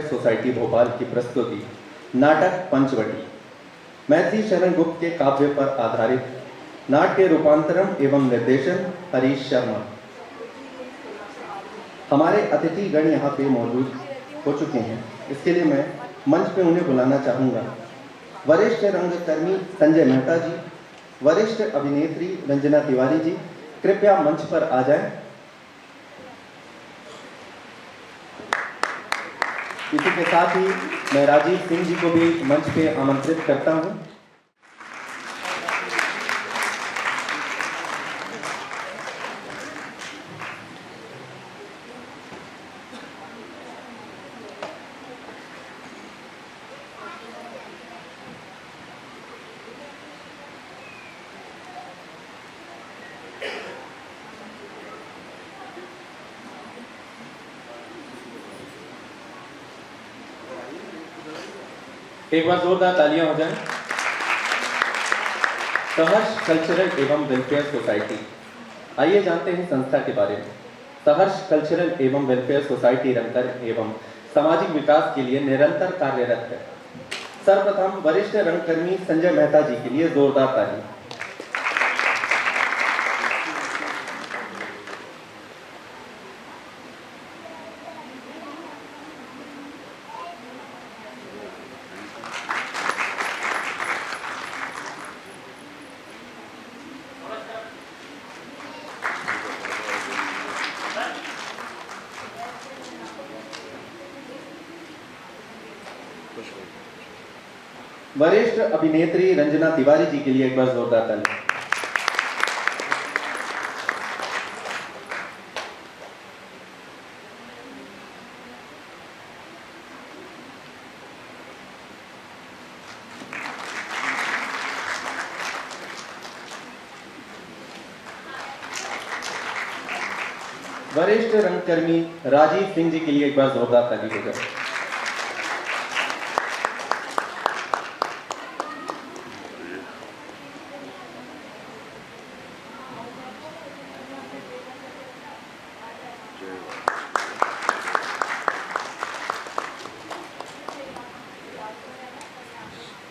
Society Bhopal की प्रस्तुति नाटक पंचवटी मैथिली शरण गुप्त के काव्य पर आधारित नाट्य रूपांतरण एवं निर्देशन हरीश शर्मा। हमारे अतिथिगण यहाँ पे मौजूद हो चुके हैं, इसके लिए मैं मंच पे उन्हें बुलाना चाहूँगा। वरिष्ठ रंगकर्मी संजय मेहता जी, वरिष्ठ अभिनेत्री रंजना तिवारी जी, कृपया मंच पर आ जाएं। इसी के साथ ही मैं राजीव सिंह जी को भी मंच पे आमंत्रित करता हूं। एक बार जोरदार तालियां हो जाएं। सहर्ष कल्चरल एवं वेलफेयर सोसाइटी, आइए जानते हैं संस्था के बारे में। सहर्ष कल्चरल एवं वेलफेयर सोसाइटी रंगकर्म एवं सामाजिक विकास के लिए निरंतर कार्यरत है। सर्वप्रथम वरिष्ठ रंगकर्मी संजय मेहता जी के लिए जोरदार ताली। वरिष्ठ अभिनेत्री रंजना तिवारी जी के लिए एक बार जोरदार ताली। वरिष्ठ रंगकर्मी राजीव सिंह जी के लिए एक बार जोरदार ताली हो जाए।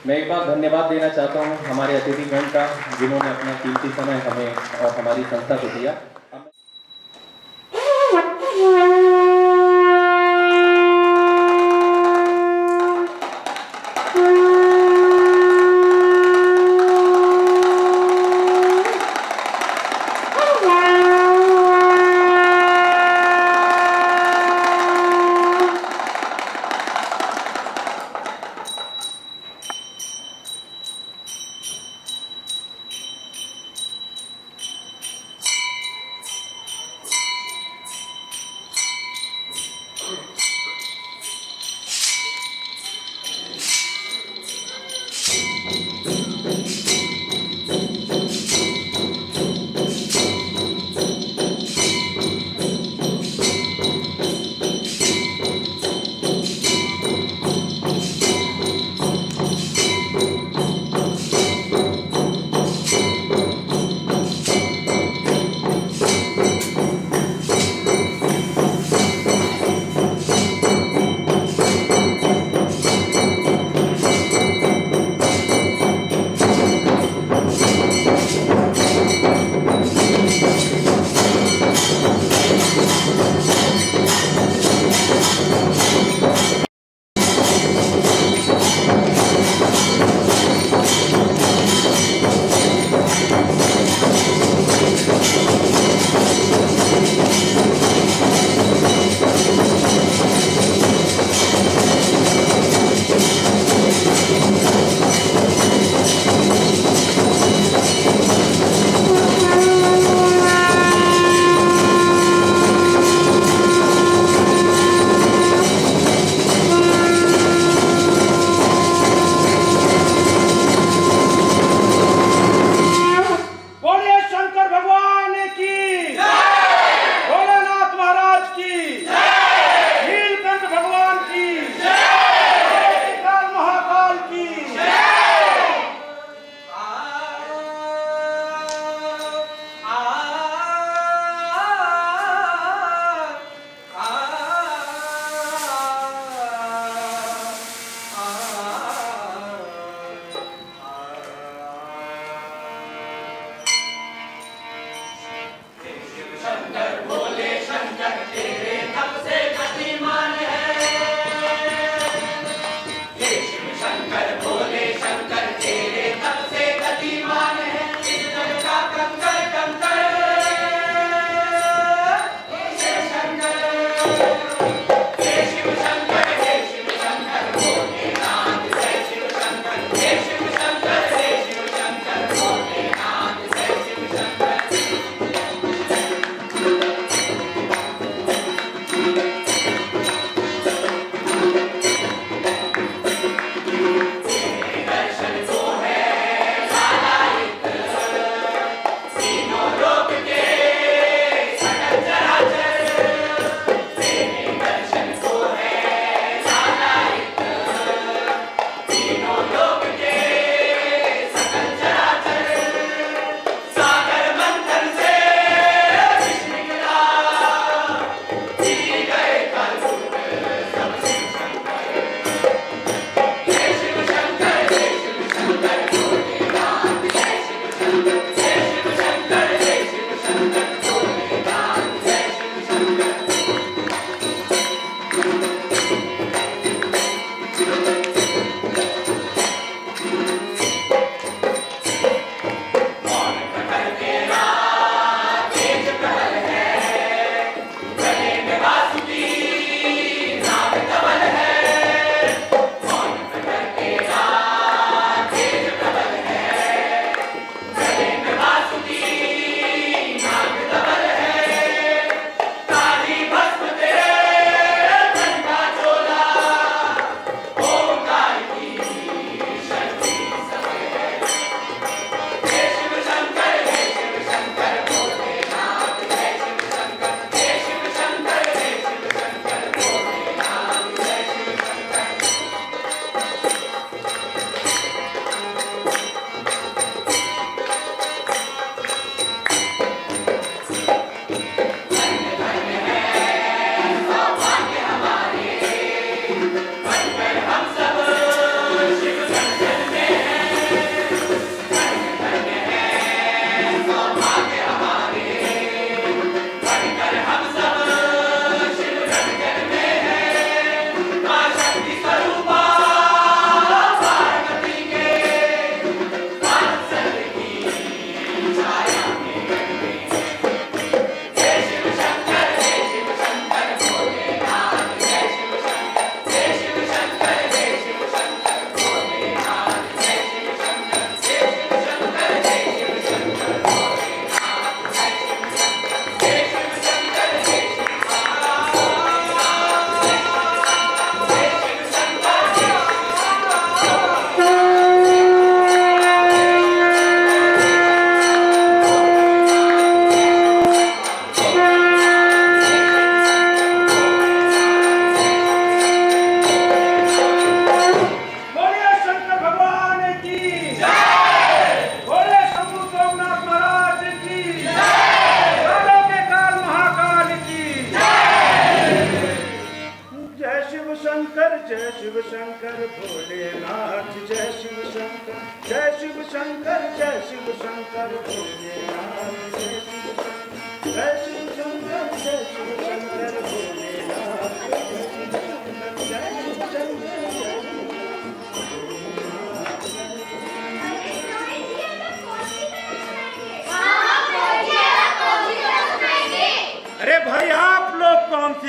मैं एक बार धन्यवाद देना चाहता हूं हमारे अतिथिगण का, जिन्होंने अपना कीमती समय हमें और हमारी संस्था को दिया।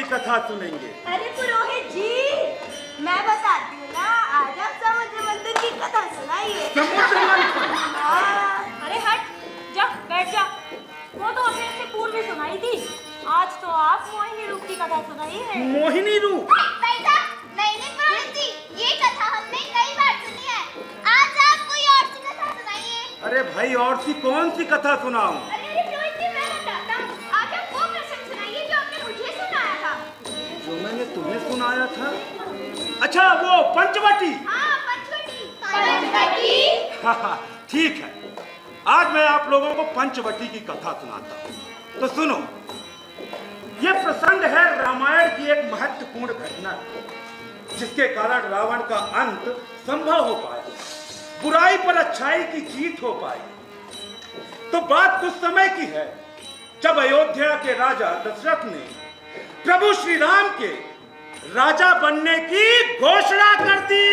कथा सुनेंगे। अरे पुरोहित जी, मैं बताती हूँ ना, आज आप समुद्र मंथन की कथा सुनाइए। समुद्र मंथन? अरे हट, जा बैठ जा। वो तो हमें इससे पूर्व ही सुनाई थी। आज तो आप मोहिनी रूप की कथा सुनाइए। मोहिनी रूप? बेटा, नहीं पुरोहित जी, ये कथा हमने कई बार सुनी है। आज आप कोई और सी कथा सुनाइए। अरे भाई, और सी कौन सी कथा सुनाऊं? अरे पुरोहित जी, मैं बताता हूँ। आज आप वो प्रसंग सुनाइए जो आपने मुझे सुनाया था। जो मैंने तुम्हें सुनाया था? अच्छा, वो पंचवटी। हाँ, पंचवटी। पंचवटी? हाँ, ठीक है। आज मैं आप लोगों को पंचवटी की कथा सुनाता हूँ। तो सुनो, यह प्रसंग है रामायण की एक महत्वपूर्ण घटना, जिसके कारण रावण का अंत संभव हो पाया, बुराई पर अच्छाई की जीत हो पाई। तो बात कुछ समय की है, जब अयोध्या के राजा दशरथ ने प्रभु श्री राम के राजा बनने की घोषणा कर दी।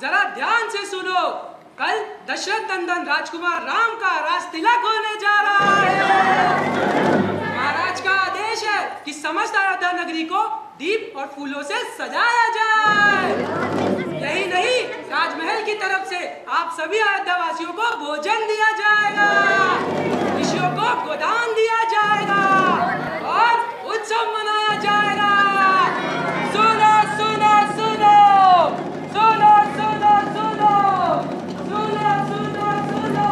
जरा ध्यान से सुनो। कल दशरथ नंदन राजकुमार राम का राज तिलक होने जा रहा है। महाराज का आदेश है कि समस्त अयोध्या नगरी को दीप और फूलों से सजाया जाए। यही नहीं, राजमहल की तरफ से आप सभी अयोध्या वासियों को भोजन दिया जाएगा, ऋषियों को गोदान दिया जाएगा और उत्सव मनाया जाएगा। सुनो सुनो सुनो सुनो सुनो सुनो सुनो सुनो सुनो।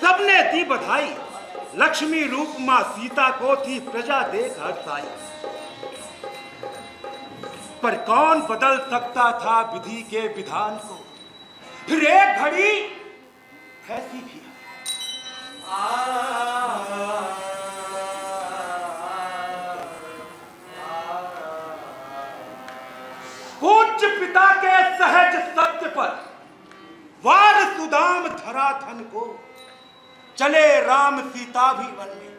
सबने दी बधाई, लक्ष्मी रूप मां सीता को थी प्रजा देख हर्षाई। पर कौन बदल सकता था विधि के विधान को, फिर एक घड़ी ऐसी भी है। पूज्य पिता के सहज सत्य पर वार सुदाम धरा धन को, चले राम सीता भी वन में,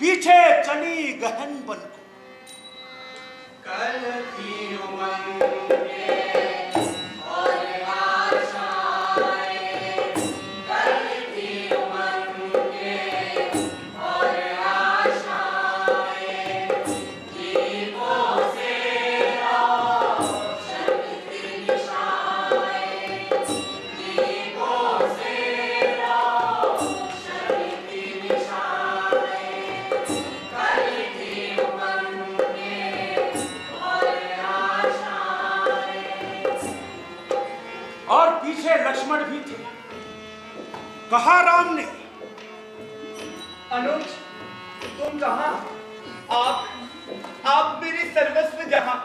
पीछे चली गहन बन को। कल थी उमंग और आशाएं, कल थी उमंग और आशाएं, दीपों से रोशन की दिशाएं, दीपों से रोशन की दिशाएं, कल थी उमंग और पीछे लक्ष्मण भी थे। कहा राम ने, अनुज तुम कहाँ? आप मेरी सर्वस्व जहां।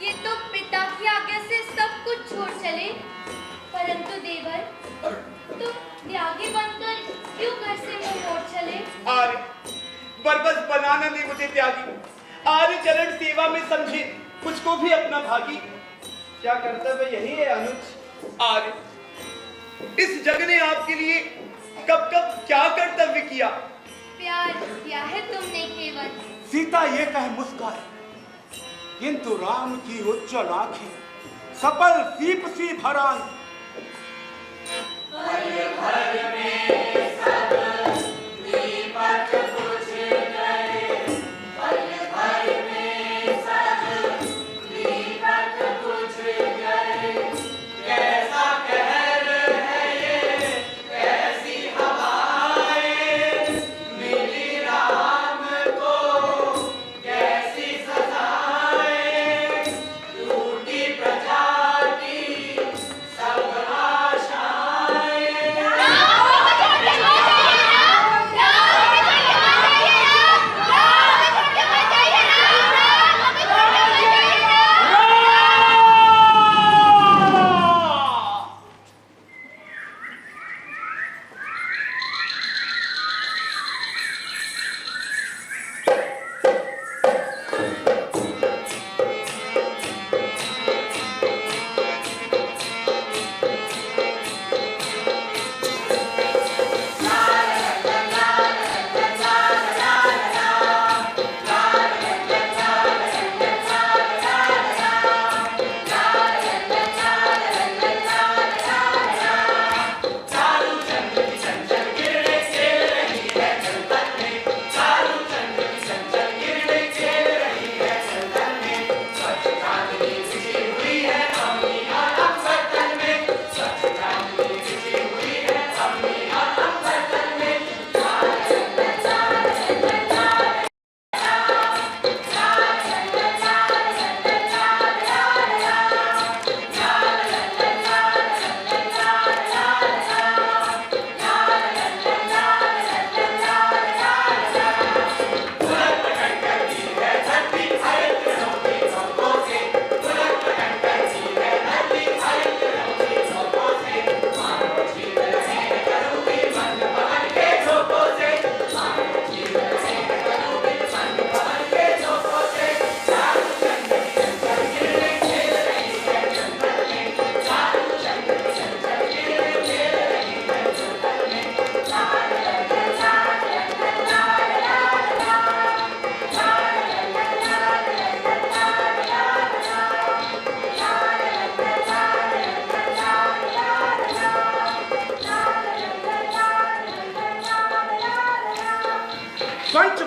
ये तो पिता की आज्ञा से सब कुछ छोड़ चले, परंतु देवर तुम त्यागी बनकर क्यों घर से मुंह मोड़ चले? आर्य बरबस बनाना नहीं मुझे त्यागी, आर्य चरण सेवा में समझे मुझको भी अपना भागी। क्या कर्तव्य यही है अनुज? आर्य इस जग ने आपके लिए कब कब क्या कर्तव्य किया? प्यार किया है तुमने केवल। सीता ये कह मुस्काए, किंतु राम की उज्जवल आंखें सफल दीप सी भराई। प्रजा की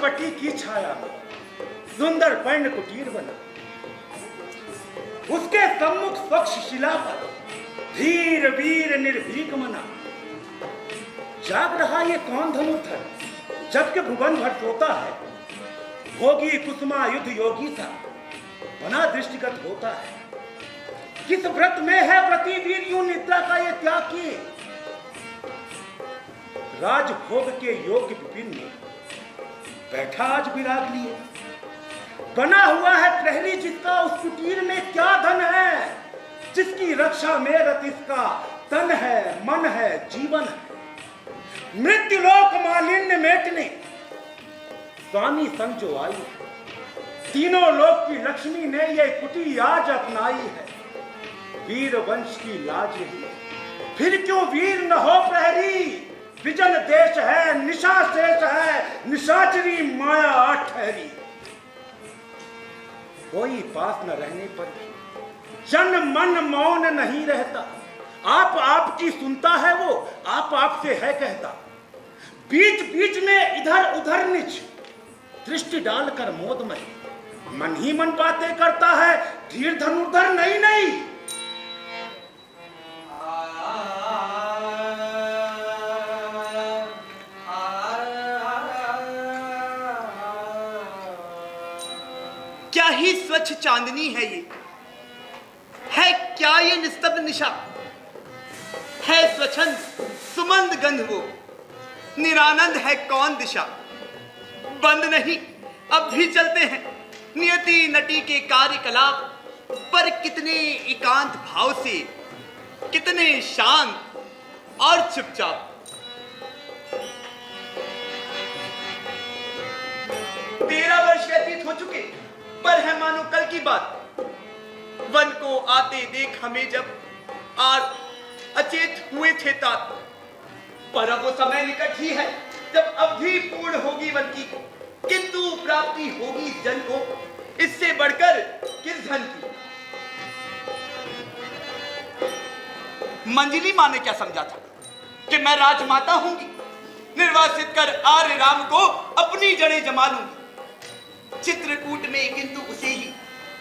पंचवटी की छाया में सुंदर पर्ण कुटीर बना। उसके सम्मुख स्वच्छ शिला पर धीर वीर निर्भीक मना। जाग रहा ये कौन धनुर्धर, जबकि भुवन भर सोता है। भोगी कुसुमा युद्ध योगी सा बना दृष्टिगत होता है। किस व्रत में है व्रती वीर यूं निद्रा का ये त्याग किए। राजभोग के योग्य विपिन में बैठा आज विराग लिए। बना हुआ है प्रहरी जिसका उस कुटीर में क्या धन है। जिसकी रक्षा में रत इसका तन है, मन है, जीवन है। मृत्यु लोक मालिन्य मेटने स्वामी संग जो आई है। तीनों लोक की लक्ष्मी ने ये कुटी आज अपनाई है। वीर वंश की लाज यही, फिर क्यों वीर न हो प्रहरी। विजन देश है, निशा शेष है, निशाचरी माया ठहरी। कोई पास न रहने पर जन मन मौन नहीं रहता। आप आपकी सुनता है वो, आप आपसे है कहता। बीच बीच में इधर उधर निच दृष्टि डालकर मोदमय मन ही मन बातें करता है। धीर धनुर्धर नहीं। क्या ही स्वच्छ चांदनी है ये, है क्या ये निस्तब्ध निशा। है स्वच्छंद सुमंद गंध वो, निरानंद है कौन दिशा। बंद नहीं अब भी चलते हैं नियति नटी के कार्यकलाप। पर कितने एकांत भाव से, कितने शांत और चुपचाप। तेरह वर्ष व्यतीत हो चुके, पर है मानो कल की बात। वन को आते देख हमें जब आज अचेत हुए थे तात। पर अब वो समय निकट ही है जब अवधि पूर्ण होगी वन की। किंतु प्राप्ति होगी जन को इससे बढ़कर किस धन की। मंजली माँ ने क्या समझा था कि मैं राजमाता होंगी। निर्वासित कर आर्य राम को अपनी जड़ें जमा लूंगी। चित्रकूट में किंतु उसे ही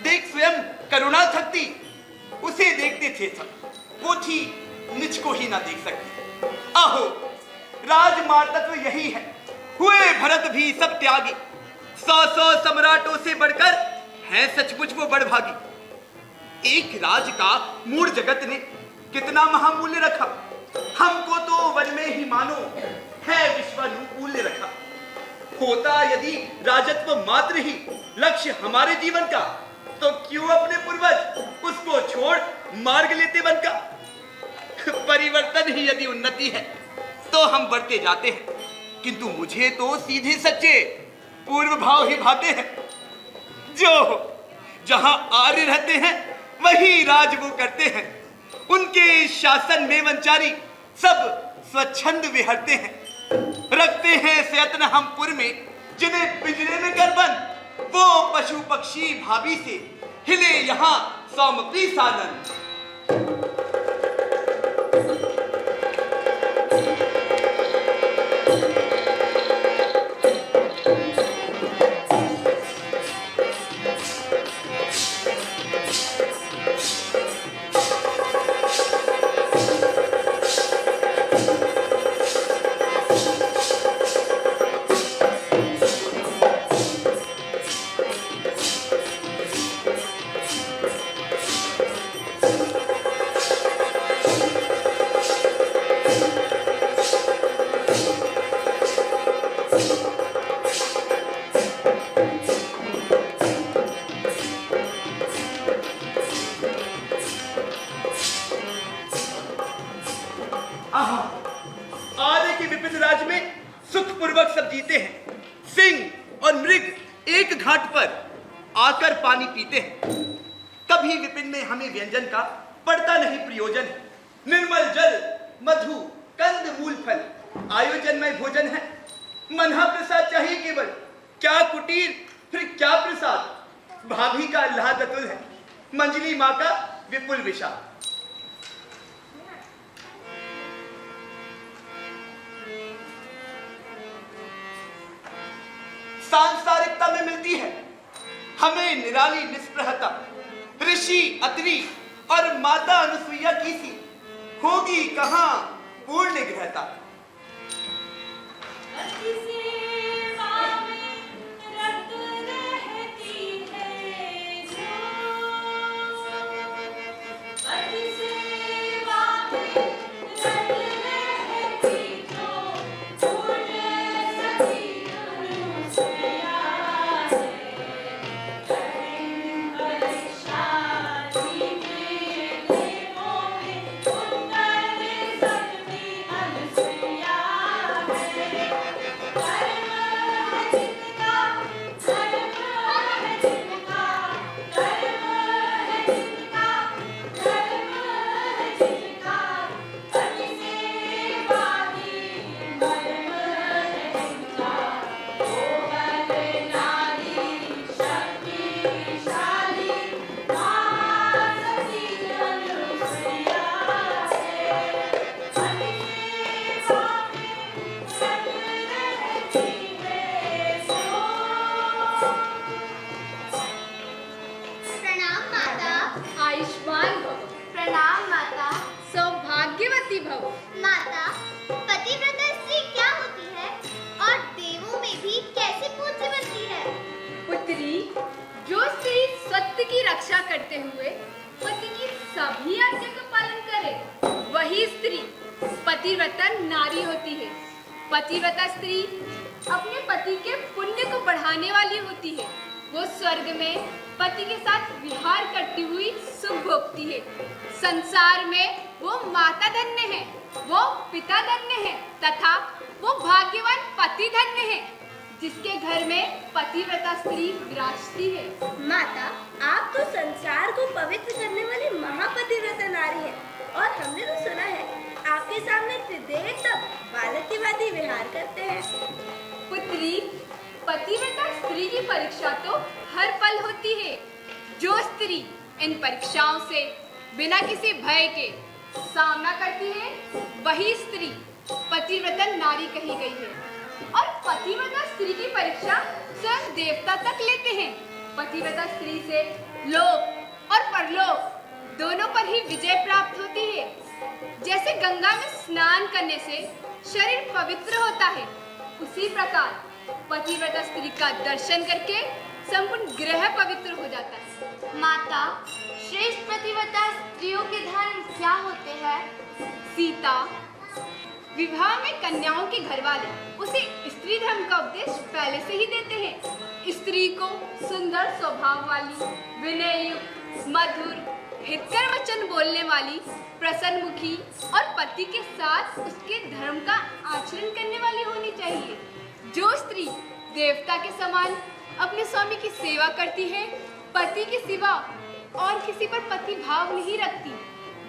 देख स्वयं करुणा थकती। उसे देखते थे सब, वो थी निज को ही ना देख सकती। आहो राजमाता तो यही है। हुए भरत भी सब त्यागी। 100 सम्राटों से बढ़कर है सचमुच वो बड़भागी। एक राज का मूढ़ जगत ने कितना महामूल्य रखा। हमको तो वन में ही मानो है विश्वानुकूल्य रखा। होता यदि राजत्व मात्र ही लक्ष्य हमारे जीवन का, तो क्यों अपने पूर्वज उसको छोड़ मार्ग लेते वन का। परिवर्तन ही यदि उन्नति है तो हम बढ़ते जाते हैं। किंतु मुझे तो सीधे सच्चे पूर्व भाव ही भाते हैं। जो जहां आर्य रहते हैं वही राज वो करते हैं। उनके शासन में वंचारी सब स्वच्छंद विहरते हैं। रखते हैं सेयत्न हम पुर में जिन्हें पिंजरे में कर बंद। वो पशु पक्षी भाभी से हिले यहाँ सौमपी सानंद। आर्य के विपिन राज में सुखपूर्वक सब जीते हैं। सिंह और मृग एक घाट पर आकर पानी पीते हैं। कभी विपिन में हमें व्यंजन का पड़ता नहीं प्रयोजन। निर्मल जल, मधु, कंद, मूल फल आयोजन में भोजन है। मनहा प्रसाद चाहिए केवल, क्या कुटीर फिर क्या प्रसाद। भाभी का आह्लाद अतुल है, मंजली माँ का विपुल विषाद। सांसारिकता में मिलती है। हमें निराली निस्पृहता ऋषि अत्रि और माता अनुसुईया की सी होगी कहाँ पूर्ण गृहता। माता, पतिव्रता स्त्री क्या होती है और देवों में भी कैसे पूज्य बनती है? पुत्री, जो स्त्री सत्य की रक्षा करते हुए पति की सभी आज्ञा का पालन करे, वही स्त्री पतिव्रता नारी होती है। पतिव्रता स्त्री अपने पति के पुण्य को बढ़ाने वाली होती है। वो स्वर्ग में पति के साथ विहार करती हुई सुख भोगती है। संसार में वो माता धन्य है, वो पिता धन्य है तथा वो भाग्यवान पति धन्य है जिसके घर में पतिव्रता स्त्री विराजती है। माता, आप तो संसार को पवित्र करने वाली महापतिव्रता नारी है और हमने तो सुना है आपके सामने त्रिदेव तब बालकवादी विहार करते हैं। पुत्री, पतिव्रता स्त्री की परीक्षा तो हर पल होती है। जो स्त्री इन परीक्षाओं से बिना किसी भय के सामना करती है, वही स्त्री पतिव्रता नारी कही गई है। और पतिव्रता स्त्री की परीक्षा स्वयं देवता तक लेते हैं। पतिव्रता स्त्री से लोक और परलोक दोनों पर ही विजय प्राप्त होती है। जैसे गंगा में स्नान करने से शरीर पवित्र होता है, उसी प्रकार पतिव्रता स्त्री का दर्शन करके संपूर्ण ग्रह पवित्र हो जाता है। माता, श्रेष्ठ पतिव्रता स्त्रियों के धर्म क्या होते हैं? सीता, विवाह में कन्याओं के घर वाले उसे स्त्री धर्म का उपदेश पहले से ही देते हैं। स्त्री को सुंदर स्वभाव वाली, विनययुक्त, मधुर, हितकर वचन बोलने वाली, प्रसन्नमुखी और पति के साथ उसके धर्म का आचरण करने वाली होनी चाहिए। जो स्त्री देवता के समान अपने स्वामी की सेवा करती है, पति के सिवा और किसी पर पति भाव नहीं रखती,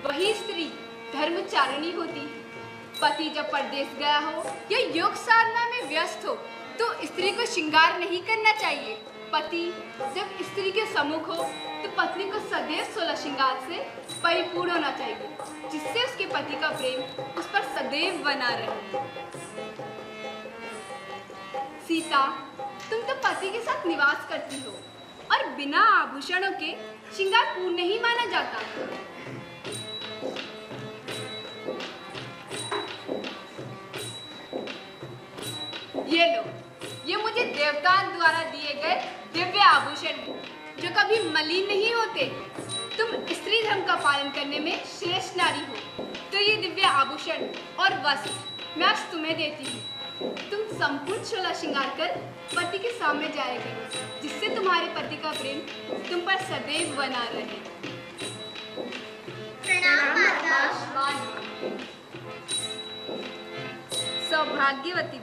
वही स्त्री धर्मचारिणी होती है। पति जब परदेश गया हो या योग साधना में व्यस्त हो तो स्त्री को श्रृंगार नहीं करना चाहिए। पति जब स्त्री के सम्मुख हो तो पत्नी को सदैव 16 श्रृंगार से परिपूर्ण होना चाहिए, जिससे उसके पति का प्रेम उस पर सदैव बना रहे। सीता, तुम तो पति के साथ निवास करती हो और बिना आभूषणों के श्रृंगार पूर्ण नहीं माना जाता। ये लो, ये मुझे देवताओं द्वारा दिए गए दिव्य आभूषण हैं, जो कभी मलिन नहीं होते। तुम स्त्री धर्म का पालन करने में श्रेष्ठ नारी हो, तो ये दिव्य आभूषण और वस्त्र मैं आज तुम्हें देती हूँ। तुम संपूर्ण 16 श्रृंगार कर पति के सामने जाया करो, जिससे तुम्हारे पति का प्रेम तुम पर सदैव बना रहे। प्रणाम माता। सौभाग्यवती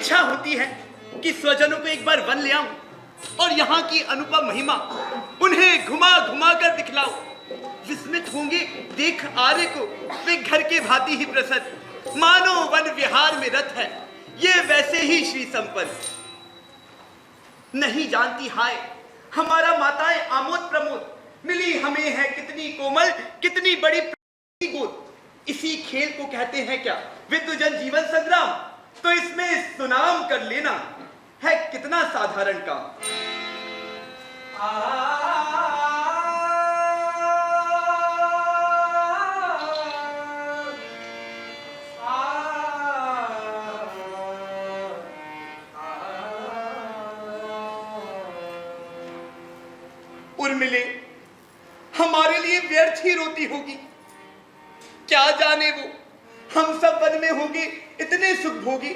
इच्छा होती है कि स्वजनों को एक बार वन ले आऊं और यहाँ की अनुपम महिमा उन्हें घुमा घुमा कर दिखलाऊं। विस्मित होंगे देख आर्य को वे घर के भांति ही प्रसन्न, मानो वन विहार में रत है ये वैसे ही श्री संपन्न। नहीं जानती हाय हमारा माताएं आमोद प्रमोद, मिली हमें है कितनी कोमल कितनी बड़ी गोद। इसी खेल को कहते हैं क्या विद्वजन जीवन संग्राम, तो इसमें सुनाम कर लेना है कितना साधारण काम। उर्मिले हमारे लिए व्यर्थ ही रोती होगी, क्या जाने वो हम सब वन में होंगे इतने सुख भोगी।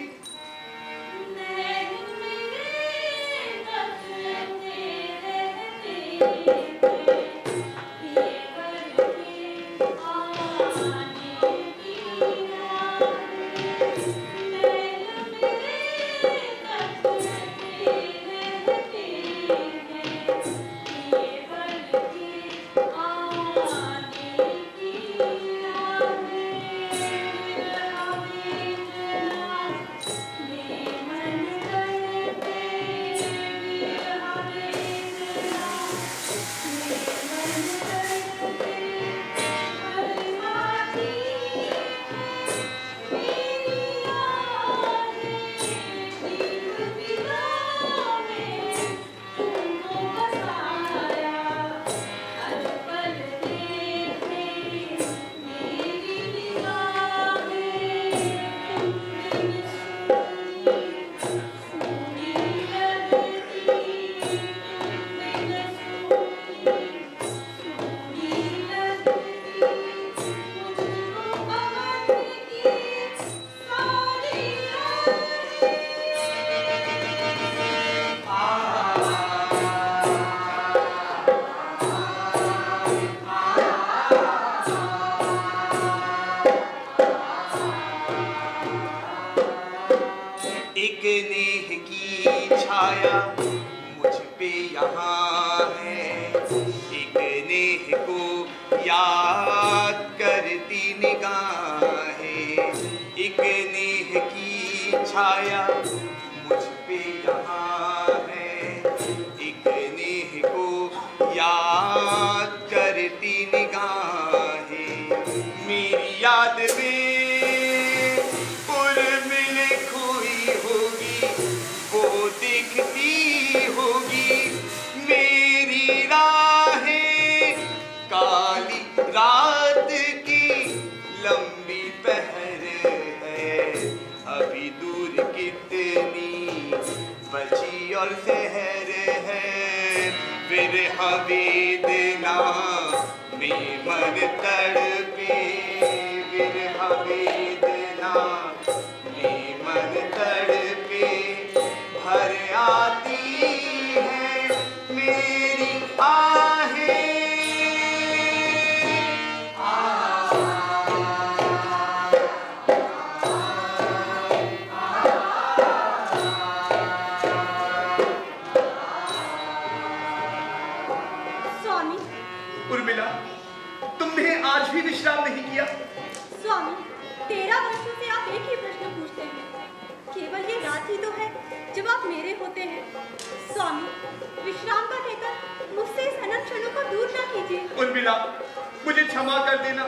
मुझे क्षमा कर देना,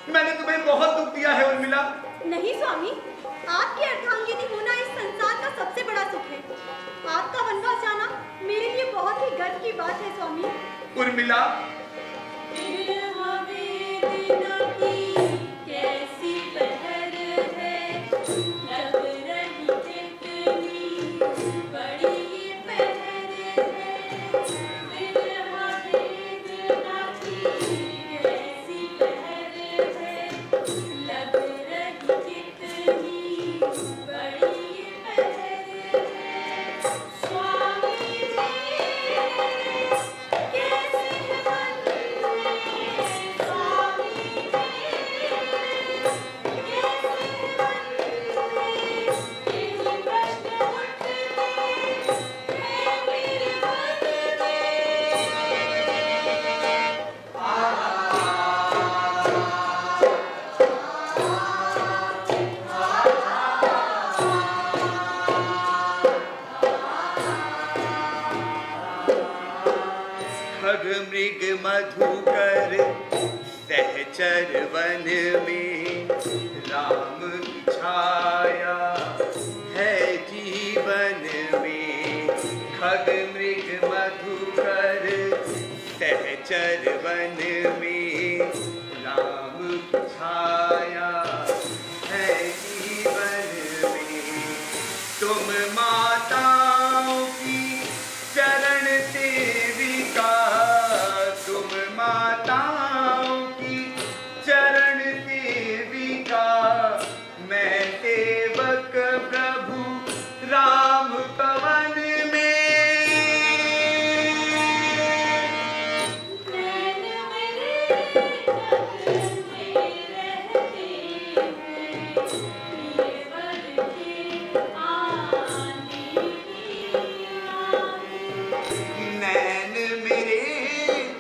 मैंने तुम्हें बहुत दुख दिया है उर्मिला। नहीं स्वामी, आपकी अर्धांगिनी होना इस संसार का सबसे बड़ा सुख है। आपका वनवास जाना मेरे लिए बहुत ही गर्व की बात है स्वामी। उर्मिला कैसी पहर है, लग रही कितनी बड़ी पहर है, बिरहा वेदना की कैसी पहर है, लग रही कितनी बड़ी पहर है। स्वामी जी कैसे मन मधुकर सहचर वन में राम की छाया है जीवन में। खग मृग मधुकर सहचर वन में राम की छाया है जीवन में। तुम माताओं की चरण सेविका, तुम माताओं की चरण सेविका, मैं सेवक प्रभु राम पवन में। नैन मेरे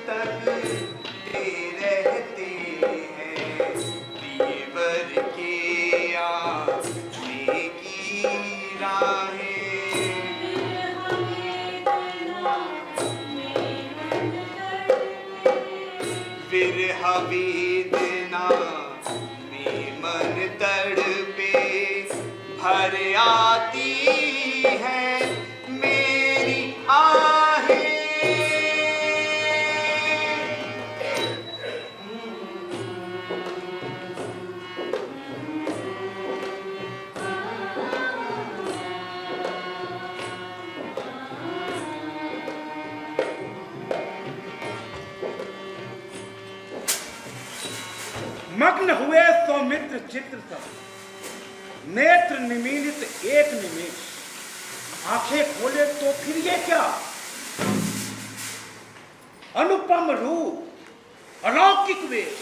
तकते रहते हैं, देवर के आने की राहें। विरह वेदना में मन तड़पे, भर आती है मेरी आहें। मग्न हुए सौमित्र चित्र सब, नेत्र निमीलित एक निमेष। आंखें खोले तो फिर ये क्या, अनुपम रूप, अलौकिक वेश।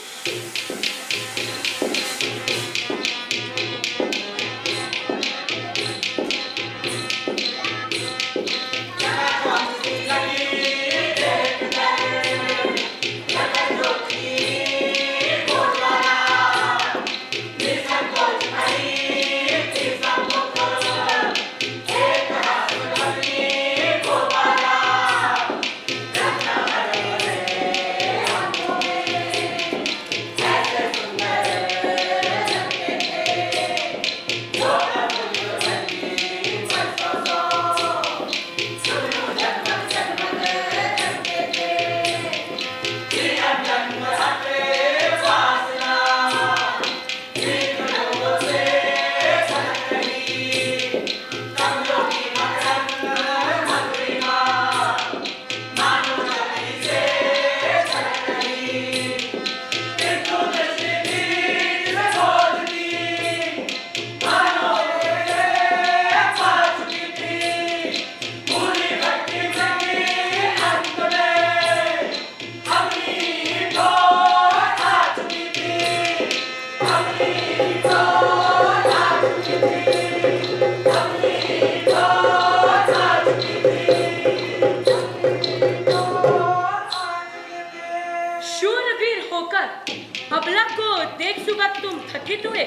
अबला को देख सुबह तुम थकित हुए,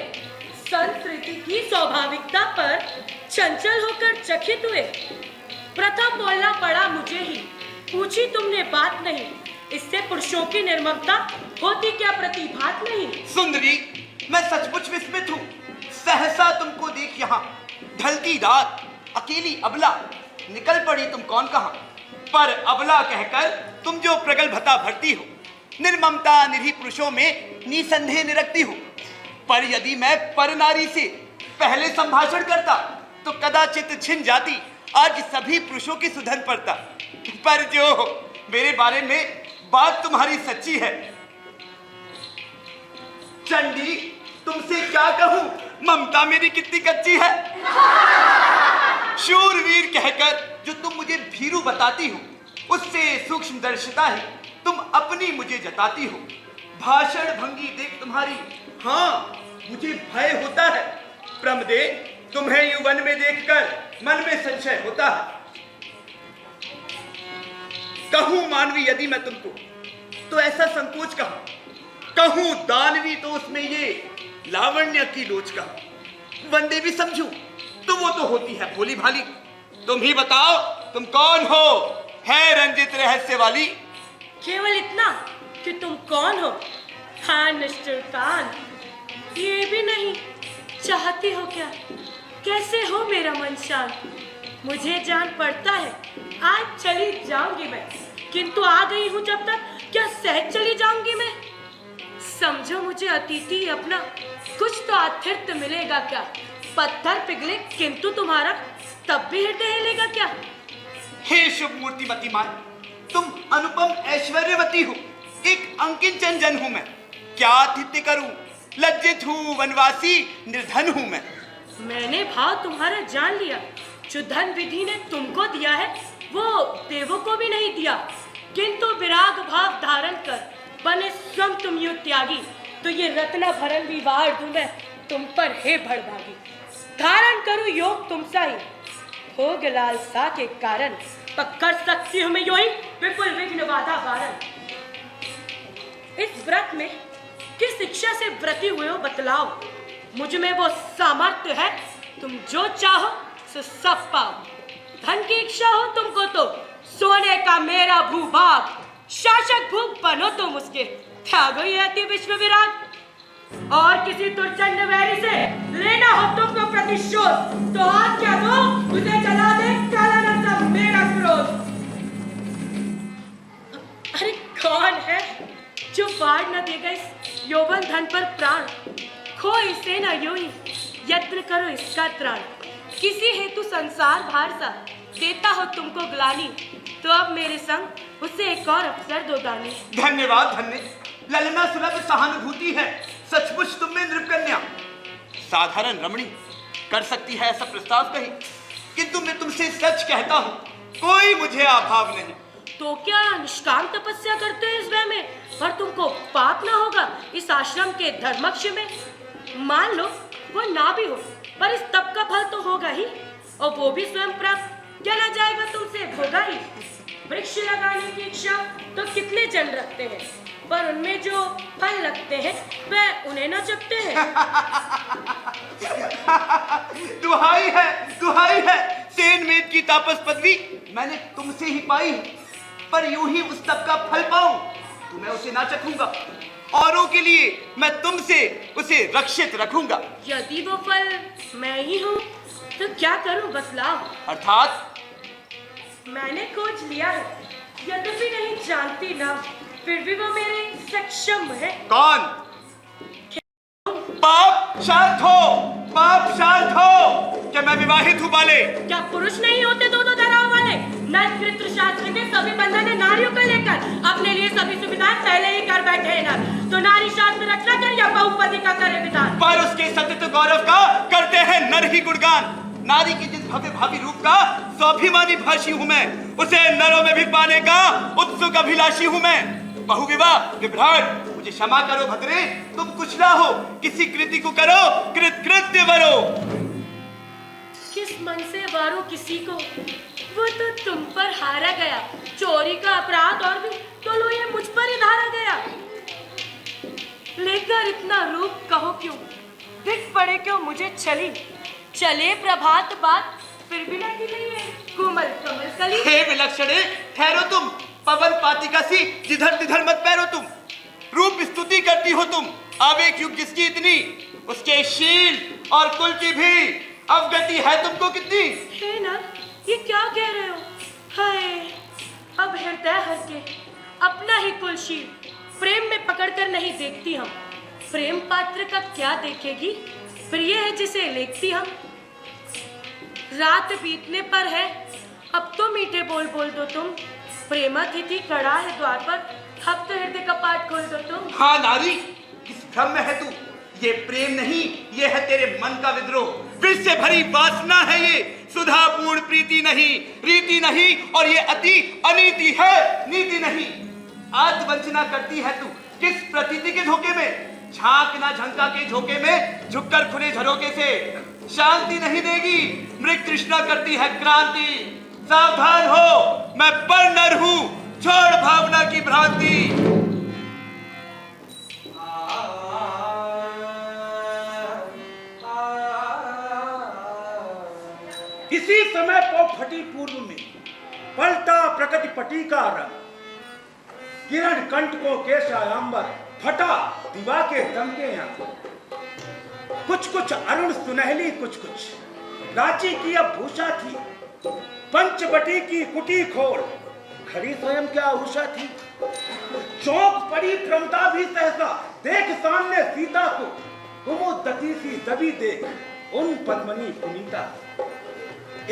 संस्कृति की स्वाभाविकता पर चंचल होकर चकित हुए। प्रथम बोलना पड़ा मुझे ही, पूछी तुमने बात नहीं, इससे पुरुषों की निर्ममता होती क्या प्रतिभात नहीं। सुंदरी, मैं सचमुच विस्मित हूँ। सहसा तुमको देख यहाँ ढलती रात अकेली अबला, निकल पड़ी तुम कौन कहाँ। पर अबला कहकर तुम जो प्रगल्भता भरती हो, निर्ममता निरीह पुरुषों में निसंदेह निरखती हो। पर यदि मैं पर नारी से पहले संभाषण करता तो कदाचित छिन जाती आज सभी पुरुषों की सुधन पड़ता। पर जो मेरे बारे में बात तुम्हारी सच्ची है। चंडी, तुमसे क्या कहूं, ममता मेरी कितनी कच्ची है। शूरवीर कहकर जो तुम मुझे भीरू बताती हो, उससे सूक्ष्म दर्शिता ही तुम अपनी मुझे जताती हो। भाषण भंगी देख तुम्हारी, हाँ मुझे भय होता है। प्रमदे, तुम्हें युवन में देखकर मन में संशय होता है। कहूं मानवी यदि मैं तुमको तो ऐसा संकोच कहा, कहूं दानवी तो उसमें ये लावण्य की लोच कहा। वंदे भी समझूं तो वो तो होती है भोली भाली। तुम ही बताओ, तुम कौन हो है रंजित रहस्य वाली। केवल इतना कि तुम कौन हो। हाँ मिस्टर कान, ये भी नहीं चाहती हो क्या? कैसे हो मेरा मन शांत? मुझे जान पड़ता है आज चली जाऊंगी मैं, किंतु आ गई हूँ जब तक क्या सहज चली जाऊंगी मैं? समझो मुझे अतिथि अपना, कुछ तो आतिथ्य मिलेगा क्या? पत्थर पिघले किंतु तुम्हारा तब भी हृदय हिलेगा क्या? हे शुभ मूर्तिमती मां, तुम अनुपम ऐश्वर्यवती हो, एक अंकिंचन जन हूं मैं। क्या आतिथ्य करूं? लज्जित हूं, वनवासी निर्धन हूं मैं। मैंने भाव तुम्हारा जान लिया। जो धन विधि ने तुमको दिया है वो देवों को भी नहीं दिया, किंतु विराग भाव धारण कर बने स्वयं तुम यो त्यागी, तो ये रत्ना भरन भी वार दूं मैं तुम पर, हे भड़भागी। धारण करूं योग तुमसा ही, भोग लालसा के कारण पकड़ सकती हूं मैं यो ही विपुल विघ्न बाधा वारण। इस व्रत में किस शिक्षा से व्रती हुए हो बतलाओ, मुझ में वो सामर्थ्य है तुम जो चाहो सो सब पाओ। धन की इच्छा हो तुमको तो सोने का मेरा भूभाग, शासक भूख बनो तुम उसके, त्यागो ये अति विश्व विराग। और किसी दुर्चंड वैरी से लेना हो तुमको प्रतिशोध, तो आज क्या दो उसे जला दे काला नरसा मेरा क्रोध। अरे कौन है जो वार न देगा इस यौवन धन पर प्राण? खो इसे न यूं ही यत्न करो इसका त्राण। किसी हेतु संसार भार सा देता हो तुमको ग्लानि, तो अब मेरे संग उसे एक और अवसर दो दानी। धन्यवाद धन्य, ललना सुलभ सहानुभूति है सचमुच तुम में नृपकन्या। साधारण रमणी कर सकती है ऐसा प्रस्ताव कहीं, किंतु मैं तुमसे सच कहता हूँ कोई मुझे अभाव नहीं। तो क्या निष्काम तपस्या करते हैं इस वह में, पर तुमको पाप ना होगा इस आश्रम के धर्मक्ष में? मान लो वो ना भी हो, पर इस तप का फल तो होगा ही, और वो भी स्वयं प्राप्त क्या ना जाएगा तुमसे होगा ही। वृक्ष लगाने की इच्छा तो कितने जन रखते हैं, पर उनमें जो फल लगते हैं वह उन्हें न जपते हैं। दुहाई है सेन मेद की तापस पदवी मैंने तुमसे ही पाई, पर यूं ही उस तप का फल पाऊं तो मैं उसे ना चखूंगा। औरों के लिए मैं तुमसे उसे रक्षित रखूंगा। यदि वो फल मैं ही हूँ तो क्या करूं बतलाओ? अर्थात मैंने खोज लिया है, यद्यपि नहीं जानती ना, फिर भी वो मेरे सक्षम है। कौन? पाप शांत हो। क्या मैं विवाहित हूँ बाले? क्या पुरुष नहीं होते दो धराओं वाले? नर कृत्र शास्त्र के सभी बंधन है नारियों को लेकर, अपने लिए सभी सुविधाएं पहले ही कर बैठे हैं नर, तो नारी शास्त्र रचना कर या बहुपति का करे विधान। पर उसके सत्य गौरव का करते हैं नर ही गुणगान। नारी के जिस भव्य भावी रूप का स्वाभिमानी भाषी हूँ मैं, उसे नरों में भी पाने का उत्सुक अभिलाषी हूँ मैं। बहुविवाह विभ्राट मुझे क्षमा करो भद्रे, तुम कुछ ना हो, किसी कृति को करो कृत्य वरो। किस मन से वारो किसी को, वो तो तुम पर हारा गया। चोरी का अपराध और भी तो लो ये मुझ पर ही धारा गया। लेकर इतना रूप कहो क्यों, दिख पड़े क्यों मुझे छली, चले प्रभात बात फिर भी नहीं है कोमल कमल कली। हे विलक्षणे ठहरो तुम, पवन पातिका सी जिधर तिधर मत पैरो तुम। रूप स्तुति करती हो तुम, आवेग युग जिसकी इतनी, उसके शील और कुल की भी अवगति है तुमको कितनी। हे ना, ये क्या कह रहे हो? हाय, अब हृदय हर के अपना ही कुलशील प्रेम में पकड़कर नहीं देखती हम। प्रेम पात्र का क्या देखेगी, प्रिय है जिसे लेखती हम। रात बीतने पर है, अब तो मीठे बोल बोल दो तुम। प्रेमातिथि खड़ा है द्वार पर, अब तो हृदय का पाठ खोल दो तुम। हाँ नारी, किस भ्रम में है तू? ये प्रेम नहीं, ये है तेरे मन का विद्रोह। विष से भरी वासना है ये, सुधापूर्ण प्रीति नहीं, रीति नहीं, और ये अति अनीति है, नीति नहीं। आत्मवंचना करती है तू किस प्रतीति के धोखे में? झांक ना झंका के झोंके में झुककर खुले झरोके से शांति नहीं देगी, मृग तृष्णा करती है क्रांति। सावधान हो, मैं पर नर हूं, छोड़ भावना की भ्रांति। इसी समय पौ फटी पूर्व में पलटा प्रकृति पटी का रंग, किरण कंटकों के शायांबर, फटा दिवा के दमके यहाँ। कुछ कुछ अरुण सुनहली, कुछ कुछ रांची की अब भूषा थी। पंचवटी की कुटी खोल, खड़ी स्वयं क्या उषा थी। चौंक पड़ी प्रमता भी सहसा, देख सामने सीता को। कुमुदती सी दबी देख उन पद्मनी पुनीता।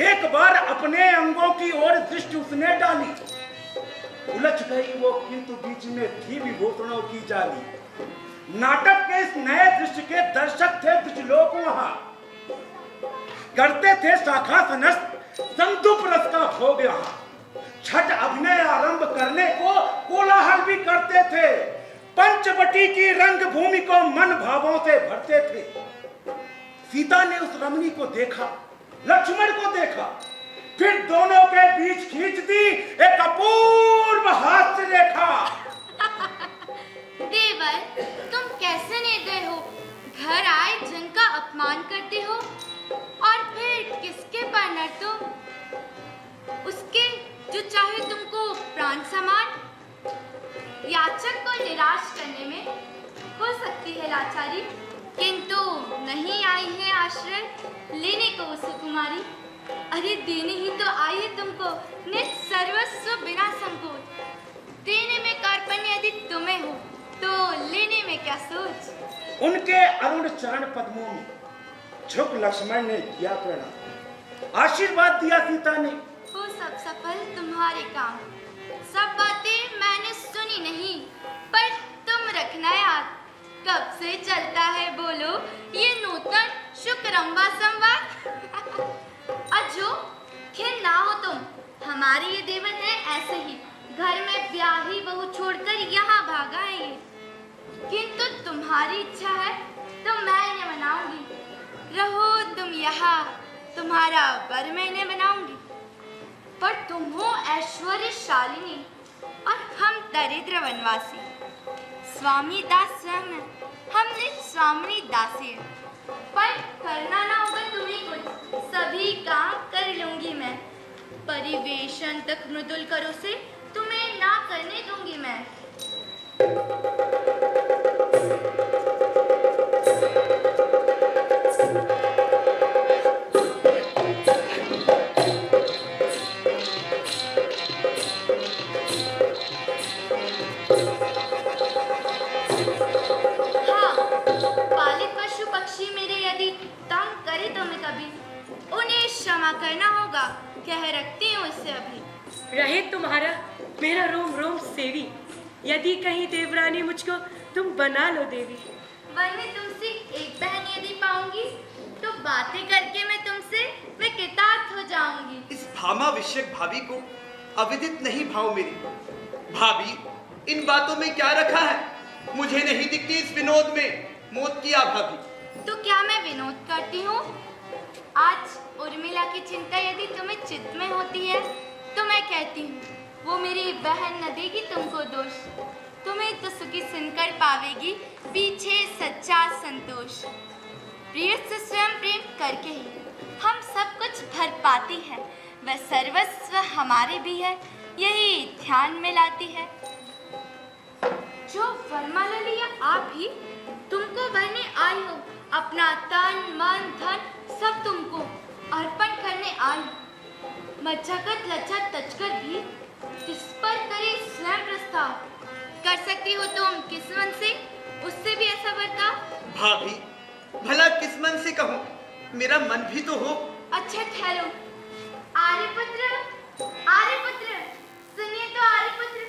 एक बार अपने अंगों की ओर दृष्टि उसने डाली। उलझ गई वो, किंतु बीच में थी विभूषणों की जाली। नाटक के इस नए दृश्य के दर्शक थे कुछ लोग वहां। करते थे शाखा सनस संतुप रस का भोग यहाँ। छठ अभिनय आरंभ करने को कोलाहल भी करते थे। पंचवटी की रंग भूमि को मन भावों से भरते थे। सीता ने उस रमणी को देखा, लक्ष्मण को देखा, फिर दोनों के बीच खींच दी एक अपूर्व हास्य रेखा। देवर, तुम कैसे निर्दय हो? घर आए जन का अपमान करते हो और फिर किसके पर नड़ते हो? उसके जो चाहे तुमको प्राण समान। याचक को निराश करने में हो सकती है लाचारी, किंतु नहीं आई है आश्रय लेने को सुकुमारी। अरे देने ही तो आई है तुमको निज सर्वस्व बिना संकोच। देने में कार्पण्य यदि तुम्हें हो तो लेने में क्या सोच। उनके अरुण चरण पद्मों में झुक लक्ष्मण ने किया प्रणाम। आशीर्वाद दिया सीता ने, हो सब सफल तुम्हारे काम। सब बातें मैंने सुनी नहीं, पर तुम रखना याद। कब से चलता है बोलो ये नूतन शुक्रम्बा संवाद। अजो खिन ना हो तुम, हमारे ये देवर है ऐसे ही। घर में ब्याही बहू छोड़कर यहाँ भागा है ये। किंतु तुम्हारी इच्छा है तो मैं इन्हें मनाऊंगी। रहो तुम यहाँ, तुम्हारा वर मैं इन्हें बनाऊंगी। पर तुम हो ऐश्वर्यशालिनी और हम दरिद्र वनवासी। स्वामी दास स्वयं है, हम निज स्वामिनी दासी है। पर करना ना होगा तुम्हें कुछ, सभी काम कर लूंगी मैं। परिवेशन तक मृदुल करो से तुम्हें ना करने दूंगी मैं। क्षमा करना होगा, कह रखती हूँ इससे अभी। रहे तुम्हारा मेरा रोम रोम सेवी। यदि कहीं देवरानी मुझको तुम बना लो देवी। वरने तुमसे एक बहन यदि पाऊंगी तो बातें करके मैं तुमसे मैं कृतार्थ हो जाऊंगी। इस भामाविष्यक भाभी को अविदित नहीं भाव मेरी। भाभी, इन बातों में क्या रखा है? मुझे नहीं दिखती इस विनोद में मौत की आ भाभी। तो क्या मैं विनोद करती हूँ? आज उर्मिला की चिंता यदि तुम्हें चित्त में होती है तो मैं कहती हूँ वो मेरी बहन न देगी तुमको दोष। तुम्हें तो सुखी सुनकर पावेगी पीछे सच्चा संतोष। प्रिय से स्वयं प्रेम करके ही हम सब कुछ भर पाती है। वह सर्वस्व हमारे भी है, यही ध्यान में लाती है। जो वरमाला लिया आप ही तुमको भरने आई हो, अपना तन मन धन सब तुमको अर्पण करने आई। मज्जागत लज्जा तजकर भी जिस पर करे स्वयं प्रस्ताव। कर सकती हो तुम किस्मत से उससे भी ऐसा बर्ताव। भाभी, भला किस्मत से कहूँ, मेरा मन भी तो हो। अच्छा ठहरो। आर्यपुत्र, आर्यपुत्र, सुनिए तो आर्यपुत्र,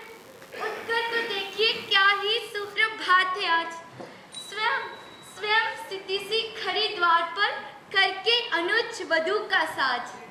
उठकर तो देखिए क्या ही सुप्रभात है आज। स्वयं स्वयं स्थिति सी खड़ी द्वार पर करके अनुज वधू का साज।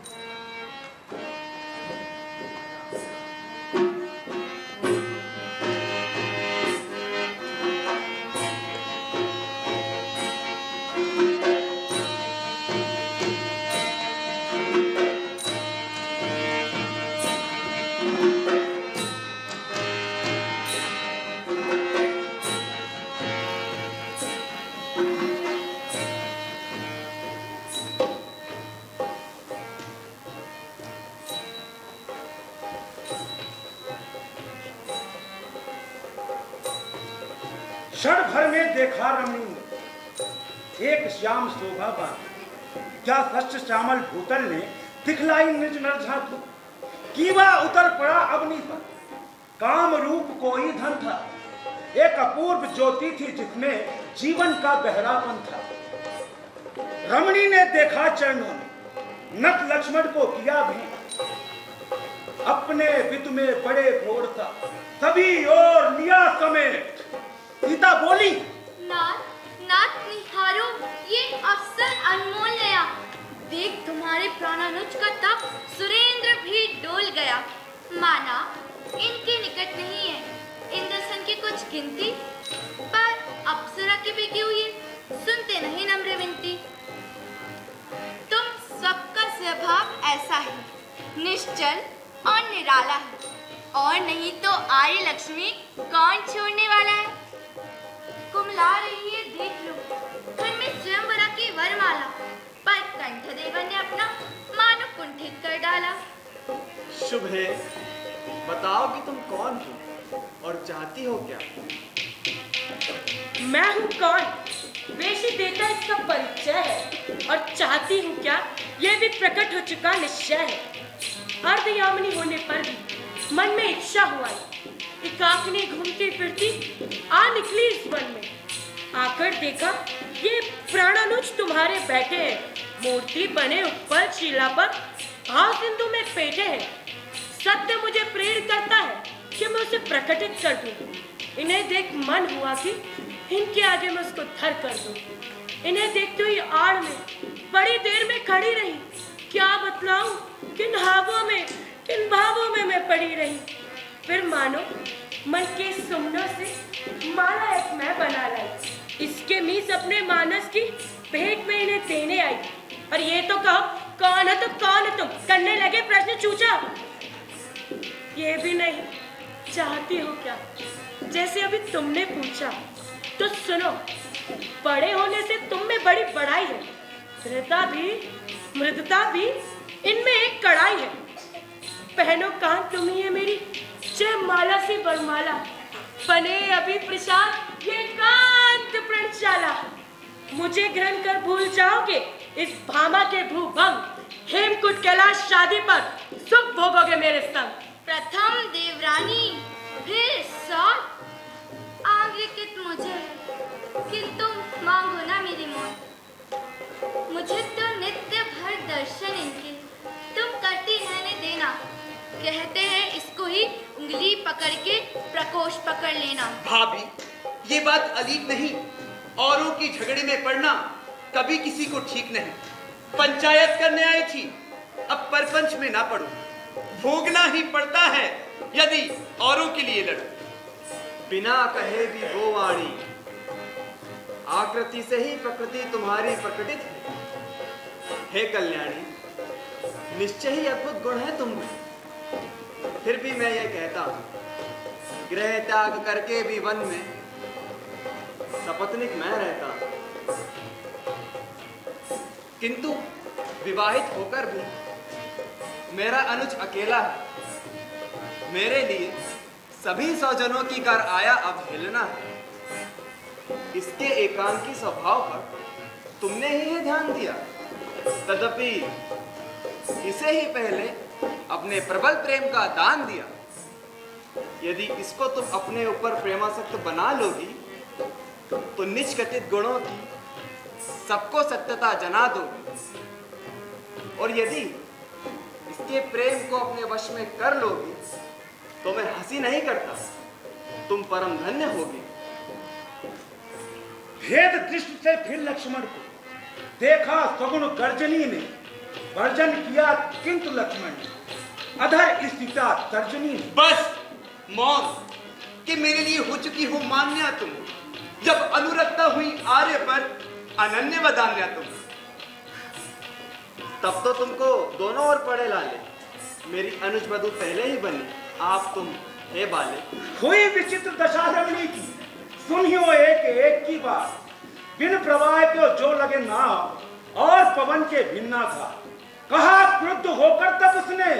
क्षण भर में देखा रमणी ने एक श्याम शोभा बान, क्या सच श्यामल भूतल ने दिखलाई निज नर झांकू, कीवा उतर पड़ा अग्नि पर, काम रूप कोई धन था, एक अपूर्व ज्योति थी जिसमें जीवन का गहरापन था। रमणी ने देखा चरणों में, नत लक्ष्मण को किया भी, अपने विद में बड़े घोर था, सभी और लिया समेट। सीता बोली, नाथ नाथ निहारो, ये अवसर अनमोल नया, देख तुम्हारे प्राणानुज का तप सुरेंद्र भी डोल गया, माना इनके निकट नहीं है इंद्रसन की कुछ गिनती, पर अप्सरा की बिकी हुई सुनते नहीं नम्र विनती। तुम सबका स्वभाव ऐसा है, निश्चल और निराला है, और नहीं तो आर्य लक्ष्मी कौन छोड़ने वाला है। कुमला रही है देख लो, घर में स्वयंवरा की वरमाला, पर कंठदेवर ने अपना मानो कुंठित कर डाला। शुभ है, बताओ कि तुम कौन हो और चाहती हो क्या? मैं हूँ कौन, वेशी देता इसका परिचय है, और चाहती हूँ क्या, यह भी प्रकट हो चुका निश्चय है। अर्धयामिनी होने पर भी मन में इच्छा हुआ, एकाकिनी घूमती फिरती आ निकली इस वन में, आकर देखा ये प्राणानुज तुम्हारे बैठे हैं, मूर्ति बने ऊपर शिला पर भाव सिंधु में बैठे हैं। सत्य मुझे प्रेरित करता है कि मैं उसे प्रकटित कर दूं। इन्हें देख मन हुआ कि इनके आगे मैं उसको धर कर दूं। इन्हें देखते हुए आड़ में बड़ी देर में खड़ी रही, क्या बतलाऊं किन भावों में मैं पड़ी रही। फिर मानो मन के सुमनों से माला एक मैं बना लाई, इसके मीस अपने मानस की भेंट में इन्हें देने आई। और ये तो कहो कौन है तुम, करने लगे प्रश्न चूचा। ये भी नहीं, चाहती हो क्या, जैसे अभी तुमने पूछा। तो सुनो, बड़े होने से तुम में बड़ी बड़ाई है, मृदता भी इनमें एक कड़ाई है। पहनो कान तुम ही है मेरी जय माला सी बरमाला, बने अभी प्रसाद ये कांत प्रणशाला। मुझे ग्रहण कर भूल जाओगे इस भामा के भूभंग, हेमकुट कैलाश शादी पर सुख भोगोगे मेरे संग। प्रथम देवरानी फिर सौत, आज्ञाकृत मुझे है, किंतु मांगो ना मेरी मौत। मुझे तो नित्य भर दर्शन इनके तुम करती रहने देना, कहते हैं इसको ही उंगली पकड़ के प्रकोष्ठ पकड़ लेना। भाभी, ये बात अलीक नहीं, औरों की झगड़े में पड़ना कभी किसी को ठीक नहीं। पंचायत करने आई थी, अब परपंच में ना पड़ो, भोगना ही पड़ता है यदि औरों के लिए लड़ो। बिना कहे भी वो वाणी, आकृति से ही प्रकृति तुम्हारी प्रकटित है। हे कल्याणी, निश्चय ही अद्भुत गुण है तुम में। फिर भी मैं ये कहता हूँ, गृह त्याग करके भी वन में सपत्नीक मैं रहता हूँ, किंतु विवाहित होकर भी मेरा अनुज अकेला है। मेरे लिए सभी स्वजनों की कर आया अवहेलना है। इसके एकांकी स्वभाव पर तुमने ही ध्यान दिया, तदपि इसे ही पहले अपने प्रबल प्रेम का दान दिया। यदि इसको तुम अपने ऊपर प्रेमासक्त बना लोगी तो निज कथित गुणों की सबको सत्यता जना दोगी, और यदि इसके प्रेम को अपने वश में कर लोगी तो मैं हंसी नहीं करता, तुम परम धन्य होगी। भेद दृष्टि से फिर लक्ष्मण को देखा, सगुण गर्जनी ने वर्जन किया, किंतु लक्ष्मण ने अधर स्थिता तर्जनी ने। बस मौन कि मेरे लिए हो चुकी हो मान्या तुम, जब अनुरक्ता हुई आर्य पर अनन्य वदान्या तुम। तब तो तुमको दोनों ओर पड़े लाले, मेरी अनुज वधू पहले ही बनी, आप तुम हे बाले। हुई विचित्र दशा रमणी की, सुनियो एक एक की बात, बिन प्रवाह को जो लगे नाव और पवन के भिन्ना था। कहा क्रुद्ध होकर तब उसने,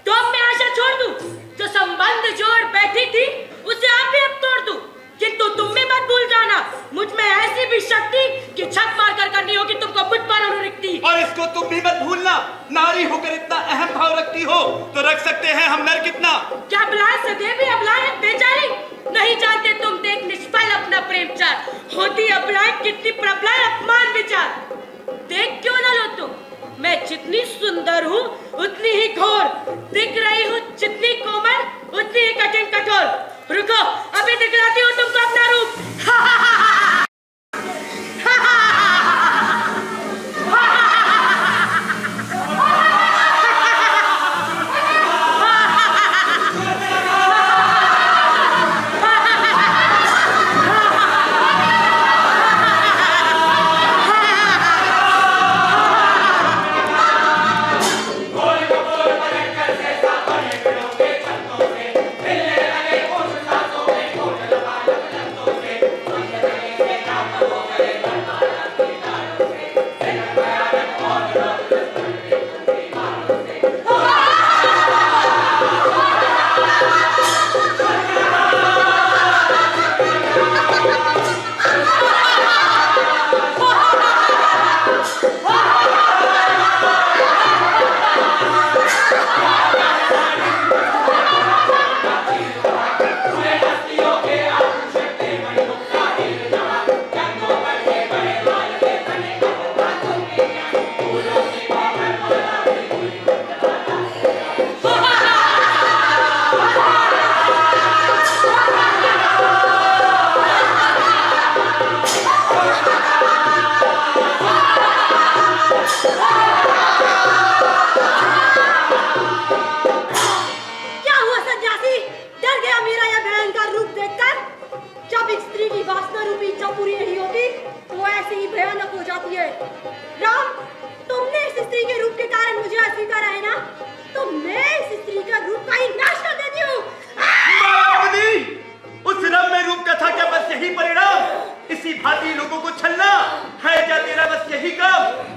तो अब मैं आशा छोड़ दूं, जो संबंध जोड़ बैठी थी उसे आप भी अब तोड़ दूं। किंतु तुम भी मत भूल जाना, मुझ में ऐसी भी शक्ति कि छक मार कर करनी होगी तुमको मुझ पर अनुरक्ति। और इसको तुम भी मत भूलना, नारी होकर इतना अहम भाव रखती हो तो रख सकते हैं हम नर कितना। क्या अबलाएं सदैव अबलाएं बेचारी? नहीं जानते तुम देख निष्फल अपना प्रेमचार, होती अबलाएं कितनी प्रबलाएं अपमान विचार। देख क्यों न लो तुम, मैं जितनी सुंदर हूँ उतनी ही घोर, दिख रही हूँ जितनी कोमल उतनी ही कठिन कठोर। रुको, अभी दिखलाती हूँ तुमको अपना रूप।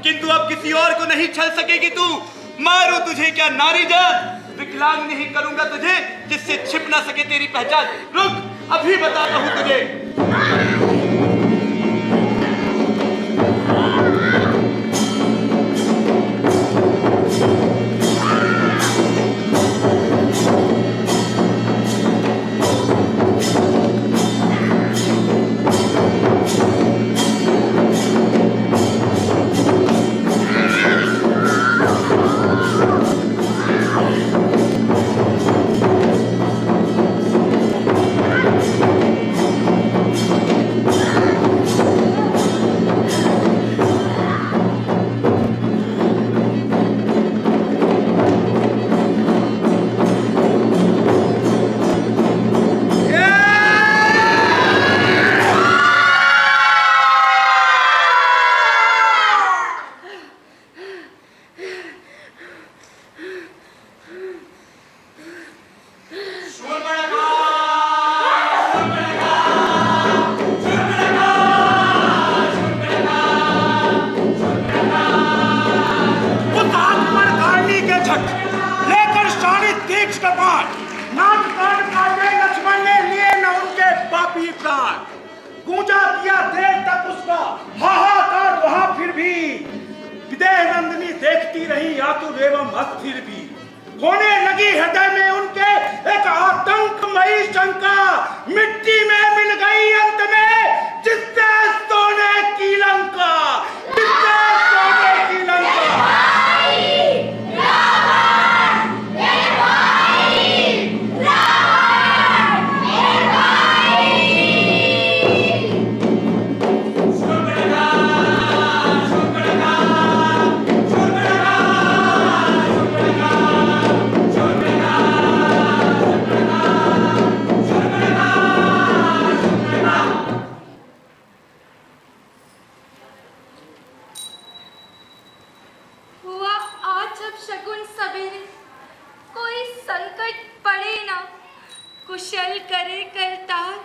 किंतु अब किसी और को नहीं छल सकेगी तू। मारू तुझे क्या नारी जान, विकलांग नहीं करूंगा तुझे जिससे छिप ना सके तेरी पहचान। रुक, अभी बताता हूं तुझे। गूंजा किया देर तक उसका हाहाकार वहां, फिर भी विदेह नंदिनी देखती रही आतुर एवं अस्थिर भी। होने लगी हृदय में उनके एक आतंकमयी शंका, मिट्टी में मिल गई अंत में जिससे सोने की लंका, जिससे सोने की लंका।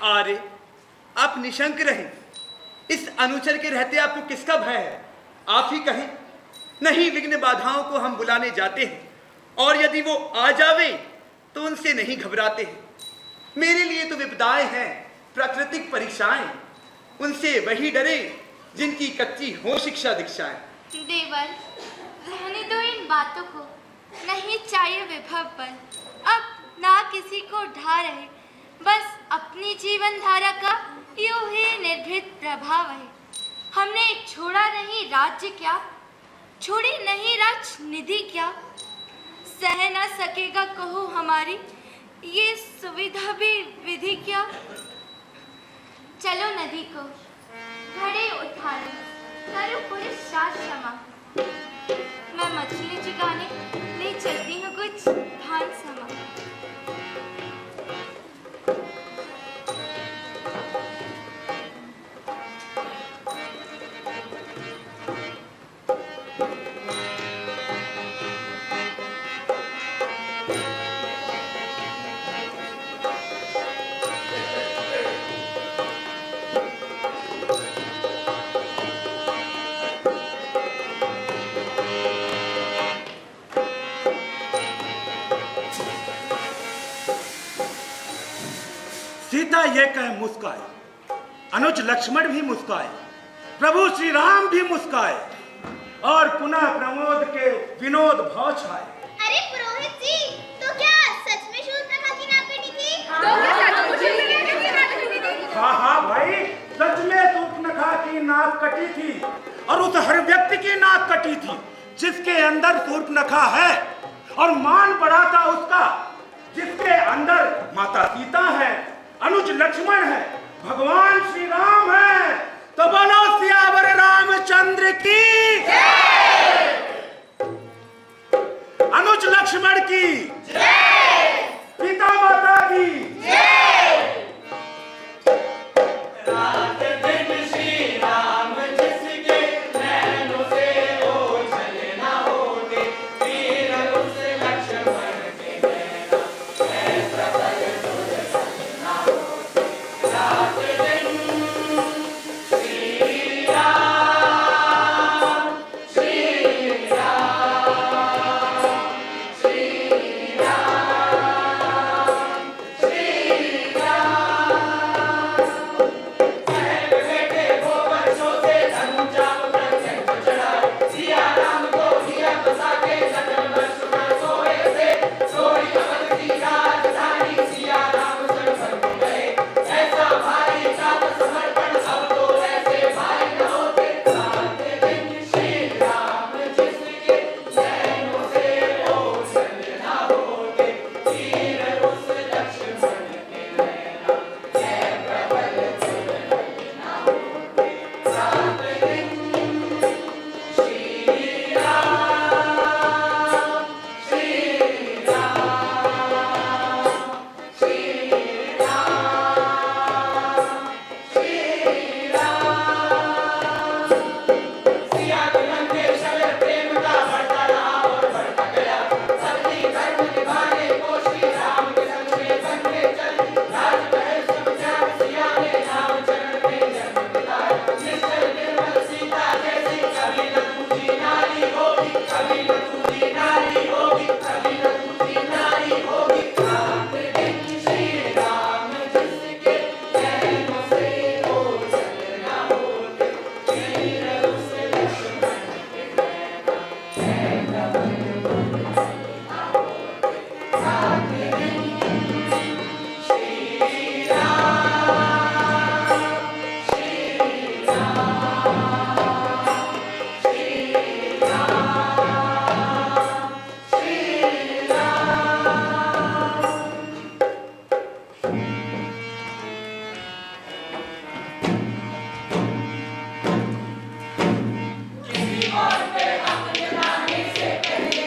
अरे आप निशंक रहे, इस अनुचर के रहते आपको किसका भय है? आप ही कहें। नहीं, विघ्न बाधाओं को हम बुलाने जाते हैं, और यदि वो आ जावे तो उनसे नहीं घबराते हैं। मेरे लिए तो विपदाएं हैं, प्राकृतिक परीक्षाएं, उनसे वही डरे जिनकी कच्ची हो शिक्षा दीक्षाएं। देवर, रहने दो इन बातों को, नहीं चाहिए विभव बल। अब ना किसी को ढा रहे, बस अपनी जीवन धारा का यूं ही निर्भीत प्रभाव है। हमने छोड़ा नहीं राज्य क्या, छोड़ी नहीं राजनिधि क्या, सह न सकेगा कहो हमारी ये सुविधा भी विधि क्या। चलो नदी को घड़े उठा लो, करो पुरुषार्थ क्षमा। मैं मछली चुगाने ले चलती हूँ कुछ भान समा। सीता ये कह मुस्काए, अनुज लक्ष्मण भी मुस्काए, प्रभु श्री राम भी मुस्काए, और पुनः प्रमोद के विनोद भाव छाए। अरे पुरोहित जी, तो क्या सच में शूर्पणखा की नाक कटी थी? हाँ भाई, सच में शूर्पणखा की नाक कटी थी, और उस हर व्यक्ति की नाक कटी थी जिसके अंदर शूर्पणखा है, और मान पड़ा था उसका जिसके अंदर माता सीता है, अनुज लक्ष्मण है, भगवान श्री राम है। तो बोलो सियावर रामचंद्र की जय, अनुज लक्ष्मण की जय, सीता माता की जय। रात दिन श्री राम जिसके नैनों से ओझल ना होते, वीर उस लक्ष्मण के नैना ऐसा बल दुर्जन ना होते। रात दिन श्री राम, श्री राम, श्री राम, श्री राम। साहेब बेटे वो वर्षों से धन चाप प्रत्यंक चढ़ाए, सिया राम को हिया बसा के सजन वर्ष में सोए से, सोई अवध की राजधानी सिया राम सर पर गए। ऐसा भाई का समर्पण अब तो ऐसे भाई न होते। रात दिन श्री राम जिसके नैनों से ओझल ना होते, वीर उस लक्ष्मण के नैना जय प्रबल दुर्बल ना होते। रात दिन श्री राम, श्री राम, श्री राम, श्री राम। सिया नंगे शगर प्रेम का बढ़ता रहा और बढ़ता गया, सबकी धर्म निभाने को श्री राम के संग में बनने चली। राजमहल सब त्याग सिया ने राम चरण में जन्म दिलाया। निश्चल निर्मल सीता जैसी कभी न दूजी नारी होगी, कभी न दूजी नारी होगी, कभी न दूजी नारी होगी। रात दिन श्री राम जिसके नैनों से ओझल ना होते, वीर उस लक्ष्मण के नैना जय प्रबल दुर्बल ना होते। रात दिन श्री राम, श्री राम, श्री राम, श्री राम। किसी और पे हक जताने से पहले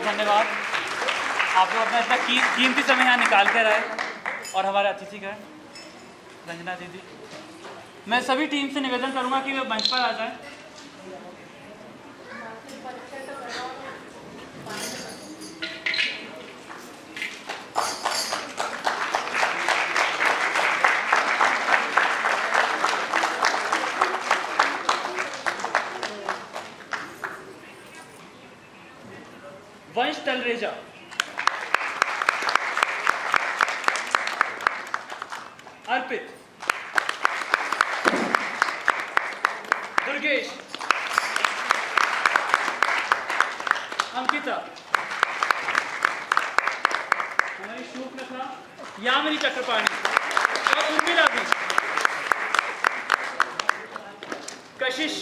बहुत धन्यवाद। आप लोग अपना इतना कीमती समय यहाँ निकाल कर आए और हमारे अतिथि का रंजना दीदी। मैं सभी टीम से निवेदन करूँगा कि वे मंच पर आ जाएं। वंश तलरेजा, अर्पित, दुर्गेश, अंकिता, हमारी शूर्पणखा यामिनी चक्रपाणी और उर्मिला भी, कशिश,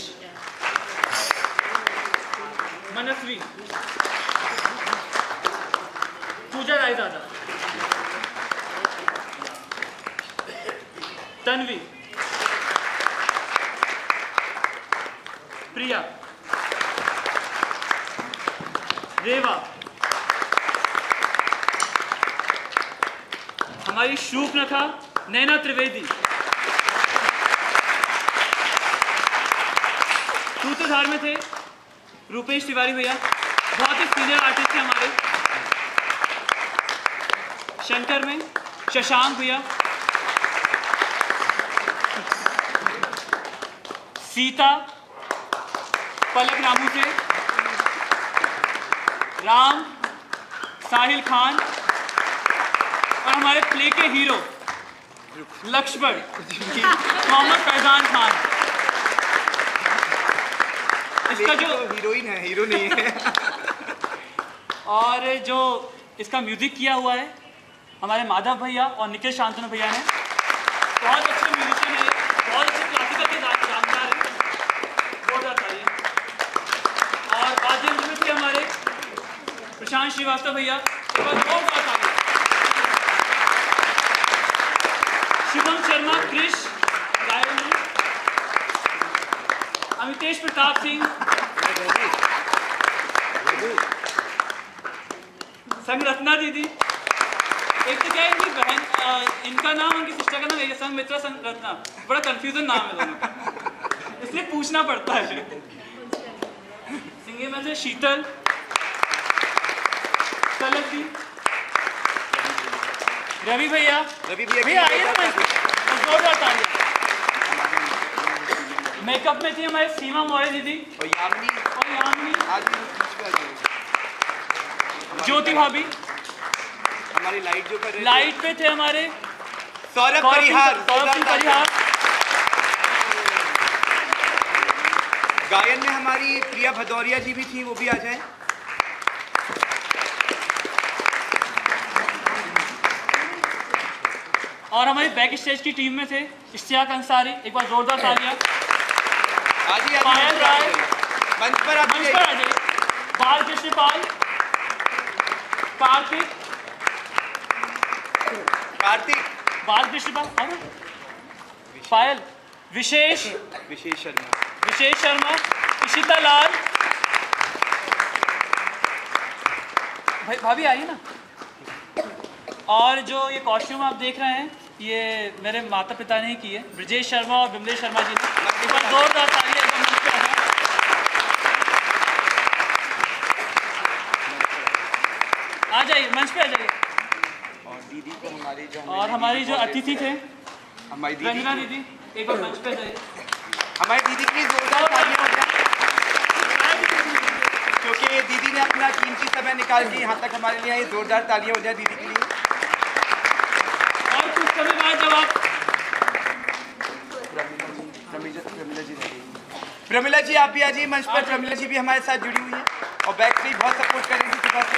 मनस्वी, पूजा रायदादा, तन्वी, प्रिया, रेवा, हमारी शूर्पणखा नैना त्रिवेदी, सूत्रधार में थे रूपेश तिवारी भैया, बहुत ही सीनियर आर्टिस्ट थे हमारे। शंकर में शशांक भैया, सीता पलक रामू से, राम, साहिल खान और हमारे प्ले के हीरो लक्ष्मण मोहम्मद फैजान खान। इसका जो हीरोइन है, हीरो नहीं है। और जो इसका म्यूजिक किया हुआ है हमारे माधव भैया और निखिल शांतनु भैया ने। बहुत अच्छे म्यूजिशियन है, बहुत अच्छे क्लासिकल के जानकार है, बहुत अच्छा है। और वाद्य यंत्र में थे हमारे प्रशांत श्रीवास्तव भैया, बहुत अच्छा है। शुभम शर्मा क्रिश गायन में, अमितेश प्रताप सिंह, संग रत्ना दीदी। एक तो क्या है इनकी बहन, इनका नाम उनकी सिस्टर का नाम संग मित्रा संग रत्ना, बड़ा कंफ्यूजन नाम है दोनों का, इसलिए पूछना पड़ता है। सिंगे में से शीतल, कलकी, रवि भैया आइए ना, जोरदार तालियां। मेकअप में थी हमारे सीमा मौर्य दीदी और यामिनी, ज्योति भाभी। हमारी लाइट जो कर रहे लाइट पे थे हमारे सौरभ परिहार। गायन में हमारी प्रिया भदौरिया जी भी थी, वो भी आ जाए। और हमारी बैक स्टेज की टीम में थे इश्तियाक अंसारी, एक बार जोरदार तालियां। पायल राय मंच पर आ जाइए। बालकृष्ण पाल, बालकृष्ण पाल, पायल, विशेष शर्मा, इशिता लाल, भाभी आइए ना। और जो ये कॉस्ट्यूम आप देख रहे हैं ये मेरे माता पिता ने किए, ब्रजेश शर्मा और बिमलेश शर्मा जी ने। एक बार जोरदार तालियां एकदम मंच पे आ जाए। आ जाइए, मंच पे आ जाइए। और दीदी को हमारी जो अतिथि थे हमारी रंजना दीदी, एक बार मंच पे जाइए। हमारी दीदी के लिए जोरदार तालियां हो जाए, क्योंकि दीदी ने अपना कीमती समय निकाल के यहाँ तक हमारे लिए आई। जोरदार तालियां हो जाए दीदी के लिए। और कुछ समय बाद जब आप प्रमिला जी आप भी आ जाइए मंच पर। प्रमिला जी भी हमारे साथ जुड़ी हुई है और बैक से बहुत सपोर्ट कर रही थी सुबह से।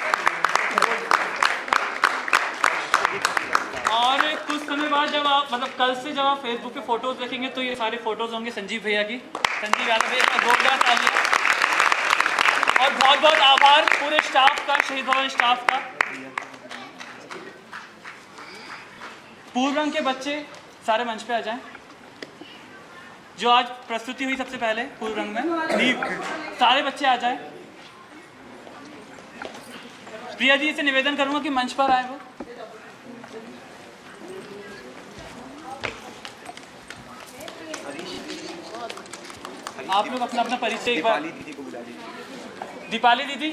और कुछ समय बाद जब आप कल से जब आप फेसबुक पे फोटोज देखेंगे तो ये सारे फोटोज होंगे संजीव भैया की। संजीव यादव भैया का जोरदार तालियां। और बहुत बहुत आभार पूरे स्टाफ का, शहीद भवन स्टाफ का। पूर्व रंग के बच्चे सारे मंच पे आ जाएं। जो आज प्रस्तुति हुई सबसे पहले पूर्व रंग में, दीप, सारे बच्चे आ जाएं। प्रिया जी से निवेदन करूंगा कि मंच पर आए वो। आप लोग अपना अपना परिचय एक बार। दीपाली दीदी को बुला लीजिए। दीपाली दीदी,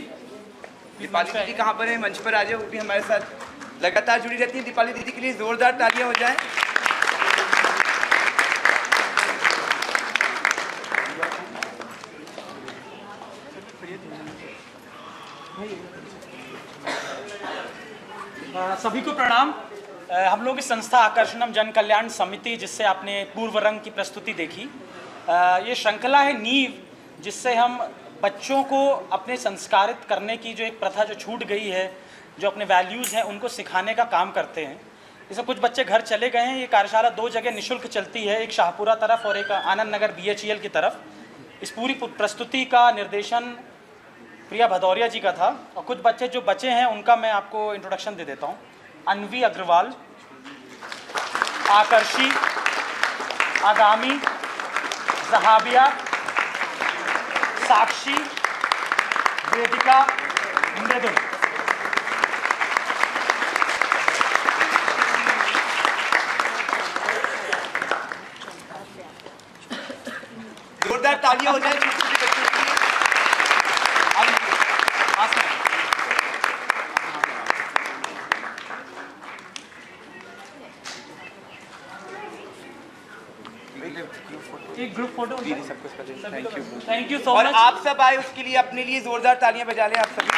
दीपाली दीदी कहाँ पर है? मंच पर आ जाए, वो भी हमारे साथ लगातार जुड़ी रहती है। दीपाली दीदी के लिए जोरदार तालियां हो जाएं। सभी को प्रणाम। हम लोग इस संस्था आकर्षणम जन कल्याण समिति, जिससे आपने पूर्व रंग की प्रस्तुति देखी, ये श्रृंखला है नींव, जिससे हम बच्चों को अपने संस्कारित करने की जो एक प्रथा जो छूट गई है, जो अपने वैल्यूज़ हैं उनको सिखाने का काम करते हैं। जैसे कुछ बच्चे घर चले गए हैं। ये कार्यशाला 2 जगह निःशुल्क चलती है, एक शाहपुरा तरफ और एक आनंद नगर BHEL की तरफ। इस पूरी प्रस्तुति का निर्देशन प्रिया भदौरिया जी का था। और कुछ बच्चे जो बचे हैं उनका मैं आपको इंट्रोडक्शन दे देता हूँ। अनवी अग्रवाल, आकर्षी, आगामी, जहाबिया, साक्षी, वेदिका, मृदुल। जोरदार तालियां हो जाए छोटे छोटे बच्चों के लिए। एक group photo. Thank you so और मच। आप सब आए उसके लिए अपने लिए जोरदार तालियां बजा लें आप सभी।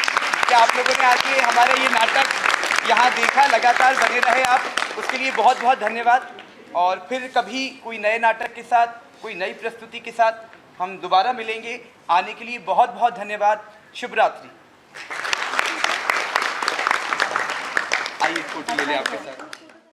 कि आप लोगों ने आके हमारा ये नाटक यहाँ देखा, लगातार बने रहे आप, उसके लिए बहुत बहुत धन्यवाद। और फिर कभी कोई नए नाटक के साथ, कोई नई प्रस्तुति के साथ हम दोबारा मिलेंगे। आने के लिए बहुत बहुत धन्यवाद। शुभ रात्रि। आइए फोटो ले लें आपके साथ।